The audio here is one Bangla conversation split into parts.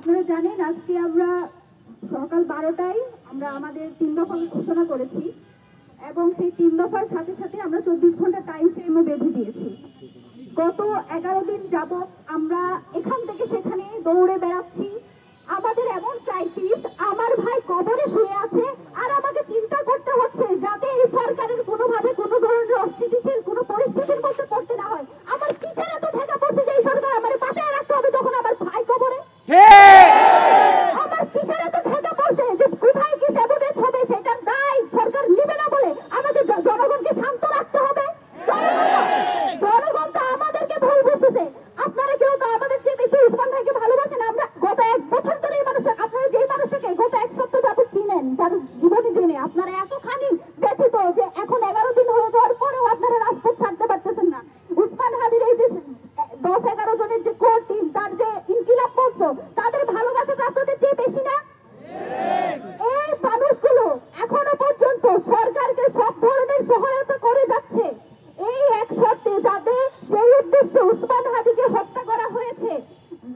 আপনারা জানেন আজকে আমরা সকাল 12টায় আমরা আমাদের 3 দফা ঘোষণা করেছি এবং সেই 3 দফার সাথে সাথে আমরা 24 ঘন্টা টাইম ফ্রেমও বেঁধে দিয়েছি। গত 11 দিন যাবত আমরা এখান থেকে সেখানে দৌড়ে বেড়াচ্ছি। আমাদের এমন ক্রাইসিস, আমার ভাই কবরে শুয়ে আছে আর আমাকে চিন্তা করতে হচ্ছে যাতে এই সরকারের কোনোভাবে কোনো ধরনের অস্থিতিশীল কোনো পরিস্থিতির মধ্যে পড়তে না হয়। আমার কিসের এত ঠেকা পড়ছে যে এই সরকার আমার বাঁচায় রাখতে হবে যখন আমার ভাই কবরে? আমার কিসের এত ঠেকা পড়ছে যে কোথায় কি স্যাবোটেজ হবে সেটার দায় সরকার নেবে না বলে আমাকে জনগণকে শান্ত রাখতে হবে? জনগণ তো আমাদেরকে ভুল বুঝতেছে। আপনারা কেউ তো আমাদের চেয়ে বেশি উসমান ভাইকে ভালোবাসেন। আমরা গত 1 বছর ধরে এই মানুষটা, আপনারা যেই মানুষটাকে গত 1 সপ্তাহ যাবত চিনেন, যার জীবনে জেনে আপনারা এতখানি ব্যথিত যে এখন 11 দিন হয়ে যাওয়ার পরেও আপনারা রাজপথ ছাড়তে পারতেছেন না। উসমান হাদির এই যে 10-11 জনের যে কোর টিম, তার যে ইনকিলাব মঞ্চ, তাদের ভালোবাসা তো আপনাদের চেয়ে বেশি না? এই মানুষগুলো এখনো পর্যন্ত সরকারকে সব ধরনের সহায়তা করে যাচ্ছে এই এক শর্তে, যাতে সেই উদ্দেশ্যে উসমান হাদিকে হত্যা করা হয়েছে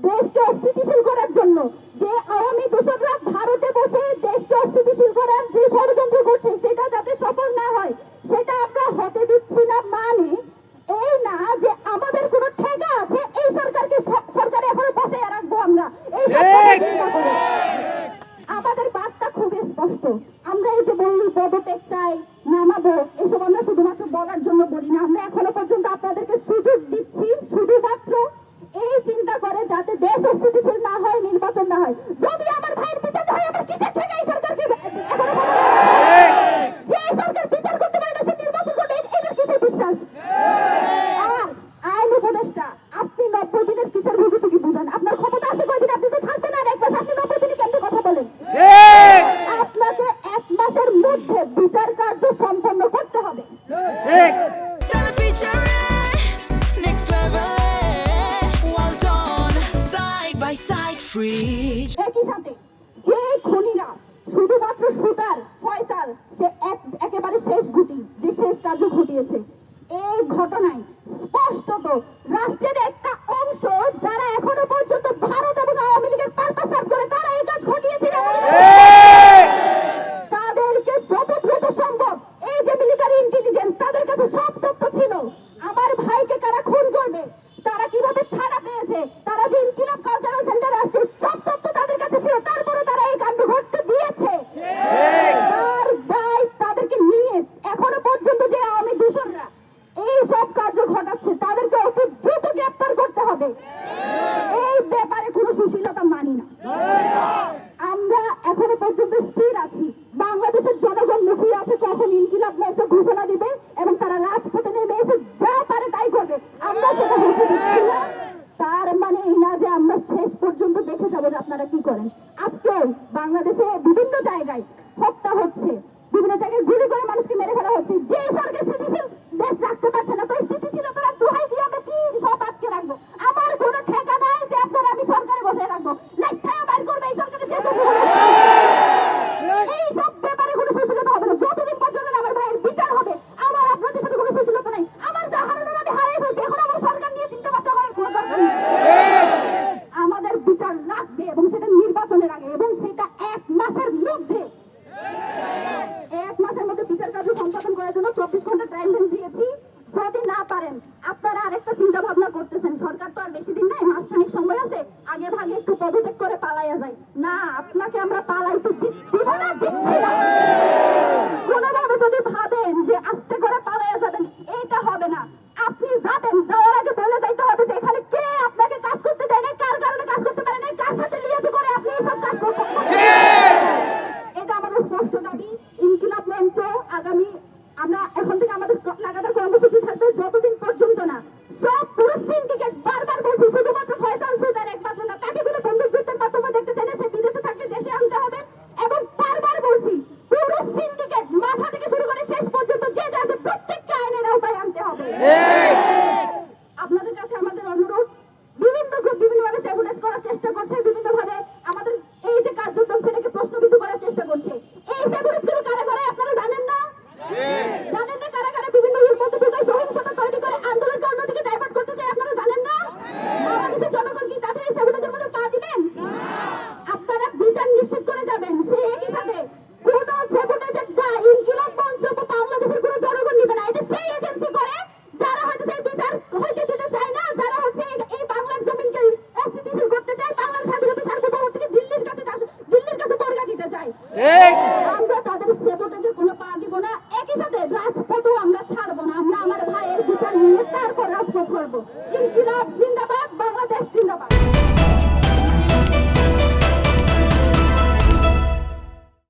দেশকে অস্থিতিশীল করার জন্য। যে আওয়ামী দোসররা ভারতে বসে দেশকে অস্থিতিশীল করার যে ষড়যন্ত্র করছে সেটা যাতে সফল না হয় সেটা আমরা হতে দিচ্ছি না। মানে এই না যে আমাদের কোনো ঠেকা আছে এই সরকারকে সরকারে এখনো বসায় রাখবো আমরা। এই আমাদের বার্তা খুবই স্পষ্ট। আমরা এই যে বলি পদত্যাগ চাই, নামাবো, এসব আমরা শুধুমাত্র বলার জন্য বলি না। আমরা এখনো পর্যন্ত আপনাদেরকে সুযোগ দিচ্ছি শুধুমাত্র এই চিন্তা করে যাতে দেশ অস্থিতিশীল না হয়, নির্বাচন না হয়। যদি আমার ভাইয়ের বিচার না হয়, আমার কিসের ঠেকা এই সরকারকে? যে সরকার বিচার করতে পারে না সে নির্বাচন করবে, এটার কিসের বিশ্বাস? আর আইন উপদেষ্টা, আপনি 90 দিনের কিসের ভুগিচুকি বুঝান? আপনার ক্ষমতা আছে কয়দিন? আপনি তো থাকবেন আর 1 মাস, আপনি 90 দিনে কেমনে কথা বলেন? আপনাকে 1 মাসের মধ্যে বিচার কার্য সম্পন্ন করতে হবে। একই সাথে যে খুনিরা শুধুমাত্র সুতার ফয়সাল, সে একেবারে শেষ গুটি, যে শেষ কার্য ঘটিয়েছে এই ঘটনায় স্পষ্টত রাষ্ট্রের একটা অংশ যারা এখনো পর্যন্ত ভারত এবং আওয়ামী লীগের পারপাস সার্ভ করে তারা এই কাজ ঘটিয়েছে। তাদেরকে যত দ্রুত সম্ভব, এই যে মিলিটারি ইন্টেলিজেন্স, তাদের কাছে সব তথ্য ছিল আমার ভাইকে কারা খুন করবে, তারা কিভাবে ছাড়া পেয়েছে, তারা যে ইনকিলাব কালচারাল সেন্টারে আসছে, সব তথ্য তাদের কাছে ছিল। তারপরে তারা এই কাণ্ড ঘটতে দিয়েছে। তার দায় তাদেরকে নিয়ে এখনো পর্যন্ত যে আওয়ামী দূষণরা এই সব কার্য ঘটাচ্ছে তাদেরকে অতি দ্রুত গ্রেফতার করতে হবে। এই ব্যাপারে কোনো সুশীলতা মানি না। আমরা এখনো পর্যন্ত স্থির আছি। বাংলাদেশের জনগণ মুখিয়ে আছে কখন ইনকিলাব মঞ্চ ঘোষণা দিবে এবং তারা রাজপথে নেমে এসে যা পারে তাই করবে। আমরা সেটা হতে দিচ্ছি না। তার মানে এই না যে আমরা শেষ পর্যন্ত দেখে যাবো যে আপনারা কি করেন। আজকেও বাংলাদেশে বিভিন্ন জায়গায় হত্যা হচ্ছে, বিভিন্ন জায়গায় গুলি করে মানুষকে মেরে ফেলা হচ্ছে। যে সরকার স্থিতিশীল দেশ রাখতে পারছে না, তো স্থিতিশীলতার দোহাই দিয়ে আমরা কি সব আটকে রাখবো? আমার কোনো ঠেকা নাই যে আপনারা আমি সরকারে বসে রাখবো। লেখায় বার করবে এই সরকারের যেসব এই সব ব্যাপারে কোনো সুশীলতা হবে না। যতদিন পর্যন্ত আমার ভাইয়ের বিচার হবে, আমার আপনাদের সাথে কোনো সুশীলতা নাই। আমার যা হারানোর আমি হারাই ফেলছি, এখন আমার সরকার নিয়ে চিন্তা ভাবনা করার কোনো দরকার নেই। আমাদের বিচার লাগবে এবং সেটা নির্বাচনের আগে, এবং সেটা 1 মাসের মধ্যে। 1 মাসের মধ্যে বিচার কার্য সম্পাদন করার জন্য 24 ঘন্টা টাইম দিয়েছি। যদি না পারেন, আপনারা আরেকটা চিন্তা ভাবনা করতেছেন সরকার তো আর বেশি দিন নাই, মাসখানেক সময় আছে, আগে ভাগে একটু পদত্যাগ করে পালাইয়া যায়। না, আপনাকে আমরা পালাইতে দিব না, দিচ্ছি না। কোনোভাবে যদি ভাবেন যে আস্তে করে পালাইয়া যাবেন, এটা হবে না। আপনি যাবেন, যাওয়ার আগে বলে যাইতে হবে যে এখানে কে আপনাকে কাজ করতে দেয় না, কার কারণে কাজ করতে পারে না, কার সাথে লিয়াজু করে আপনি এসব কাজ করতে। এটা আমাদের স্পষ্ট দাবি। ইনকিলাব মঞ্চ আগামী, আমরা এখন থেকে আমাদের লাগাতার কর্মসূচি থাকবে যতদিন পর্যন্ত না সব পুরো সিন্ডিকেট, বারবার বলছি, শুধুমাত্র ফয়সাল সুদার একমাত্র না, তাকে কোনো বন্দুক যুদ্ধের মাধ্যমে দেখতে চাইলে সে বিদেশে থাকলে দেশে আনতে হবে। এবং বারবার বলছি, পুরো সিন্ডিকেট মাথা থেকে শুরু করে শেষ পর্যন্ত যে আছে প্রত্যেককে আইনের আওতায় আনতে হবে। দিতে চায় না, যারা হচ্ছে এই বাংলার জমিনকে অস্থিতিশীল করতে চায়, বাংলার স্বাধীনতা সার্বভৌমত্বকে দিল্লির কাছে বর্গা দিতে চায়। আমরা তাদের সেবটাকে কোনো পা দিব না। একই সাথে রাজপথও আমরা ছাড়বো না। আমরা আমার ভাইয়ের বিচার নিয়ে তারপর রাজপথ ছাড়বো। ইনকিলাব জিন্দাবাদ, বাংলাদেশ জিন্দাবাদ।